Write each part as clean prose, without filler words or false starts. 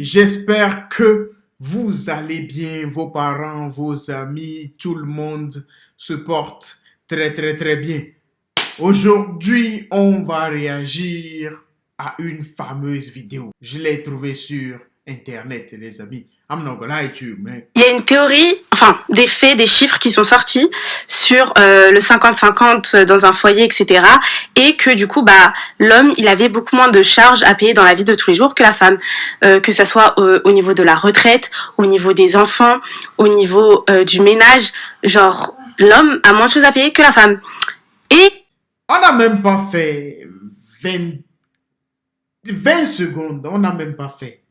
j'espère que vous allez bien, vos parents, vos amis, tout le monde se porte très bien. Aujourd'hui, on va réagir à une fameuse vidéo. Je l'ai trouvée sur Internet, les amis. I'm not gonna lie to you, man. Il y a une théorie, enfin des faits, des chiffres qui sont sortis sur le 50-50 dans un foyer, etc. Et que du coup, l'homme, il avait beaucoup moins de charges à payer dans la vie de tous les jours que la femme. Que ça soit au niveau de la retraite, au niveau des enfants, au niveau du ménage. Genre, l'homme a moins de choses à payer que la femme. Et on n'a même pas fait 20 secondes, on n'a même pas fait.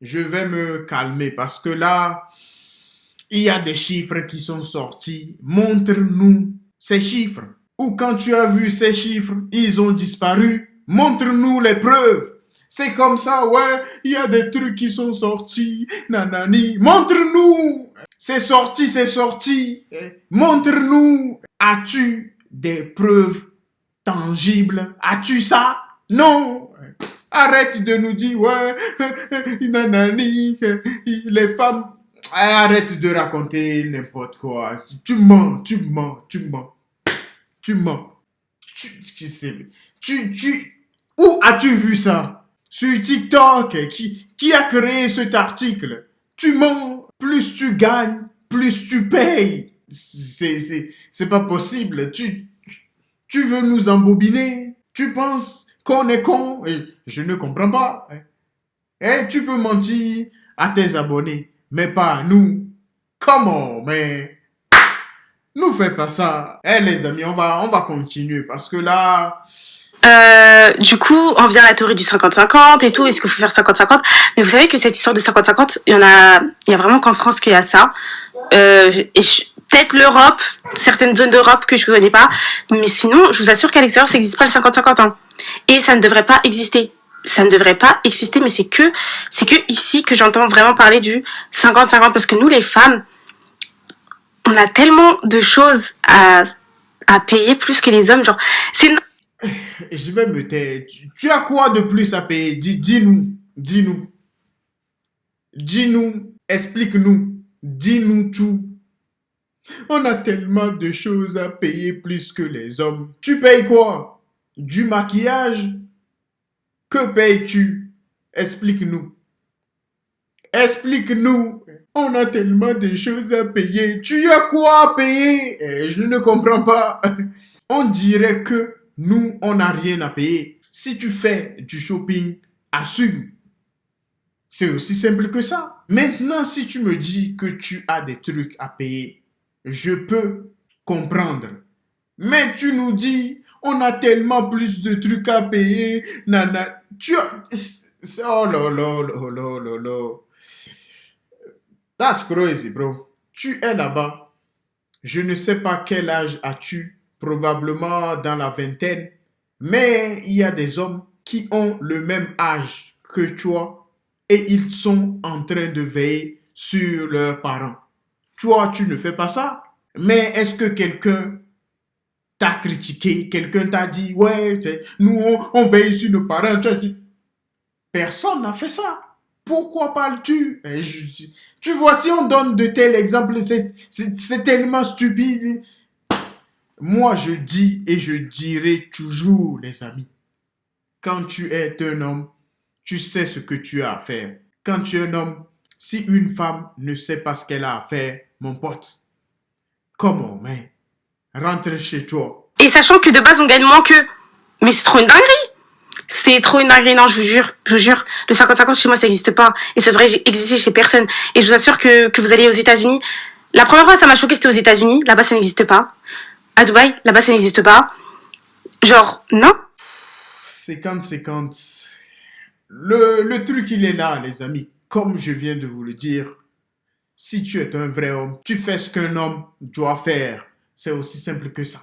Je vais me calmer parce que là, il y a des chiffres qui sont sortis. Montre-nous ces chiffres. Ou quand tu as vu ces chiffres, ils ont disparu. Montre-nous les preuves. C'est comme ça, ouais, il y a des trucs qui sont sortis. Nanani, montre-nous. C'est sorti. Montre-nous. As-tu des preuves tangibles? As-tu ça? Non. Arrête de nous dire, ouais, nanani, les femmes. Arrête de raconter n'importe quoi. Tu mens. Où as-tu vu ça? Sur TikTok. Qui a créé cet article? Tu mens. Plus tu gagnes, plus tu payes. C'est pas possible. Tu veux nous embobiner? Tu penses qu'on est con? Et je ne comprends pas. Et tu peux mentir à tes abonnés, mais pas à nous. Comment, mais nous fais pas ça. Les amis, on va continuer parce que là. Du coup, on vient à la théorie du 50-50 et tout. Est-ce qu'il faut faire 50-50? Mais vous savez que cette histoire de 50-50, il y a vraiment qu'en France qu'il y a ça. Peut-être l'Europe, certaines zones d'Europe que je connais pas, mais sinon, je vous assure qu'à l'extérieur, ça n'existe pas le 50-50. Hein. Et ça ne devrait pas exister. Ça ne devrait pas exister, mais c'est que ici que j'entends vraiment parler du 50-50, parce que nous, les femmes, on a tellement de choses à payer plus que les hommes. Genre, c'est... Je vais me taire. Tu as quoi de plus à payer? Dis-nous. Explique-nous. Dis-nous tout. On a tellement de choses à payer plus que les hommes. Tu payes quoi? Du maquillage? Que payes-tu? Explique-nous. On a tellement de choses à payer. Tu as quoi à payer? Je ne comprends pas. On dirait que nous, on n'a rien à payer. Si tu fais du shopping, assume. C'est aussi simple que ça. Maintenant, si tu me dis que tu as des trucs à payer, je peux comprendre. Mais tu nous dis, on a tellement plus de trucs à payer. Nana, oh là. That's crazy, bro. Tu es là-bas. Je ne sais pas quel âge as-tu. Probablement dans la vingtaine. Mais il y a des hommes qui ont le même âge que toi et ils sont en train de veiller sur leurs parents. Toi, tu ne fais pas ça. Mais est-ce que quelqu'un t'a critiqué? Quelqu'un t'a dit, ouais, nous, on veille sur nos parents. Personne n'a fait ça. Pourquoi parles-tu? Tu vois, si on donne de tels exemples, c'est tellement stupide. Moi, je dis et je dirai toujours, les amis, quand tu es un homme, tu sais ce que tu as à faire. Quand tu es un homme, si une femme ne sait pas ce qu'elle a à faire, mon pote, comment, mais rentre chez toi. Et sachant que de base, on gagne moins qu'eux. Mais c'est trop une dinguerie. C'est trop une dinguerie, non, je vous jure. Le 50-50 chez moi, ça n'existe pas. Et ça devrait exister chez personne. Et je vous assure que vous allez aux États-Unis. La première fois, ça m'a choqué, c'était aux États-Unis. Là-bas, ça n'existe pas. À Dubaï, là-bas, ça n'existe pas. Genre, non. 50-50. Le truc, il est là, les amis. Comme je viens de vous le dire, si tu es un vrai homme, tu fais ce qu'un homme doit faire. C'est aussi simple que ça.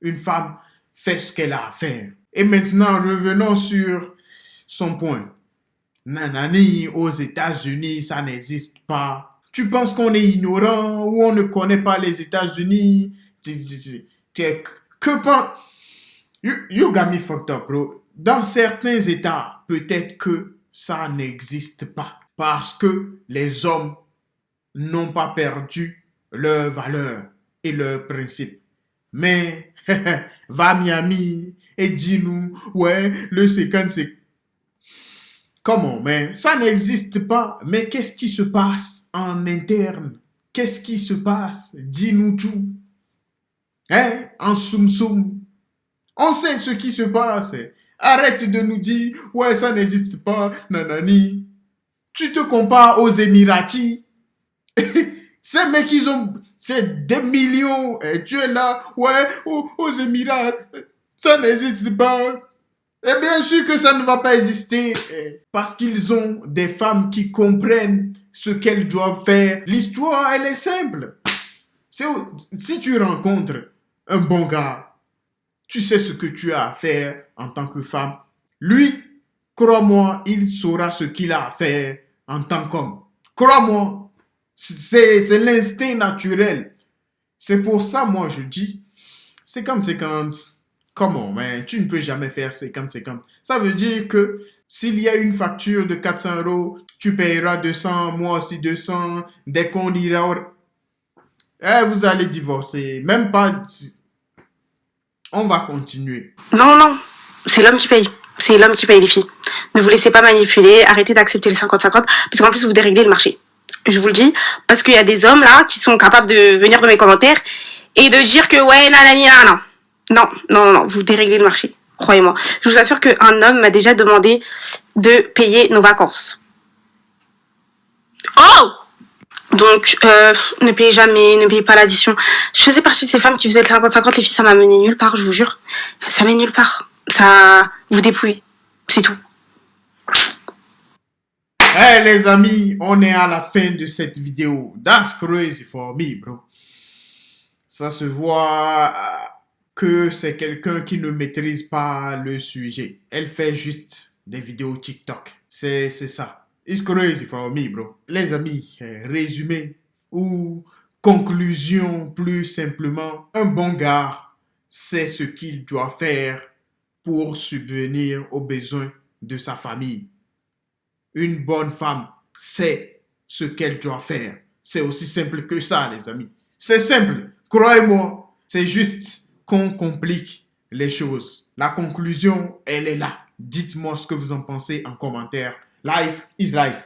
Une femme fait ce qu'elle a à faire. Et maintenant, revenons sur son point. Nanani, aux États-Unis, ça n'existe pas. Tu penses qu'on est ignorant ou on ne connaît pas les États-Unis? Que pense... You got me fucked up, bro. Dans certains États, peut-être que ça n'existe pas. Parce que les hommes n'ont pas perdu leur valeur et leurs principes. Mais, va à Miami et dis-nous, ouais, le 50, c'est... Comment, mais ça n'existe pas. Mais qu'est-ce qui se passe en interne? Qu'est-ce qui se passe? Dis-nous tout. Hein? En soum-soum. On sait ce qui se passe. Arrête de nous dire, ouais, ça n'existe pas, nanani. Tu te compares aux Émiratis. Ces mecs, ils ont, c'est des millions. Et tu es là, ouais, aux Émirats, ça n'existe pas. Et bien sûr que ça ne va pas exister. Parce qu'ils ont des femmes qui comprennent ce qu'elles doivent faire. L'histoire, elle est simple. Si tu rencontres un bon gars, tu sais ce que tu as à faire en tant que femme. Lui, crois-moi, il saura ce qu'il a à faire en tant qu'homme. Crois-moi, c'est l'instinct naturel. C'est pour ça, moi, je dis 50-50. Comment, mais tu ne peux jamais faire 50-50. Ça veut dire que s'il y a une facture de 400 euros, tu payeras 200, moi aussi 200. Dès qu'on ira, vous allez divorcer. Même pas. On va continuer. Non, non, c'est l'homme qui paye. C'est l'homme qui paye, les filles. Ne vous laissez pas manipuler, arrêtez d'accepter les 50-50, parce qu'en plus, vous déréglez le marché. Je vous le dis, parce qu'il y a des hommes, là, qui sont capables de venir dans mes commentaires et de dire que, ouais, nanani, nanana. Non, non, non, vous déréglez le marché. Croyez-moi. Je vous assure qu'un homme m'a déjà demandé de payer nos vacances. Oh! Donc, ne payez jamais, ne payez pas l'addition. Je faisais partie de ces femmes qui faisaient le 50-50, les filles, ça m'a mené nulle part, je vous jure. Ça mène nulle part. Ça vous dépouille. C'est tout. Hey les amis, on est à la fin de cette vidéo. That's crazy for me, bro. Ça se voit que c'est quelqu'un qui ne maîtrise pas le sujet. Elle fait juste des vidéos TikTok. C'est ça. It's crazy for me, bro. Les amis, résumé ou conclusion plus simplement, un bon gars sait ce qu'il doit faire pour subvenir aux besoins de sa famille. Une bonne femme sait ce qu'elle doit faire. C'est aussi simple que ça, les amis. C'est simple. Croyez-moi, c'est juste qu'on complique les choses. La conclusion, elle est là. Dites-moi ce que vous en pensez en commentaire. Life is life.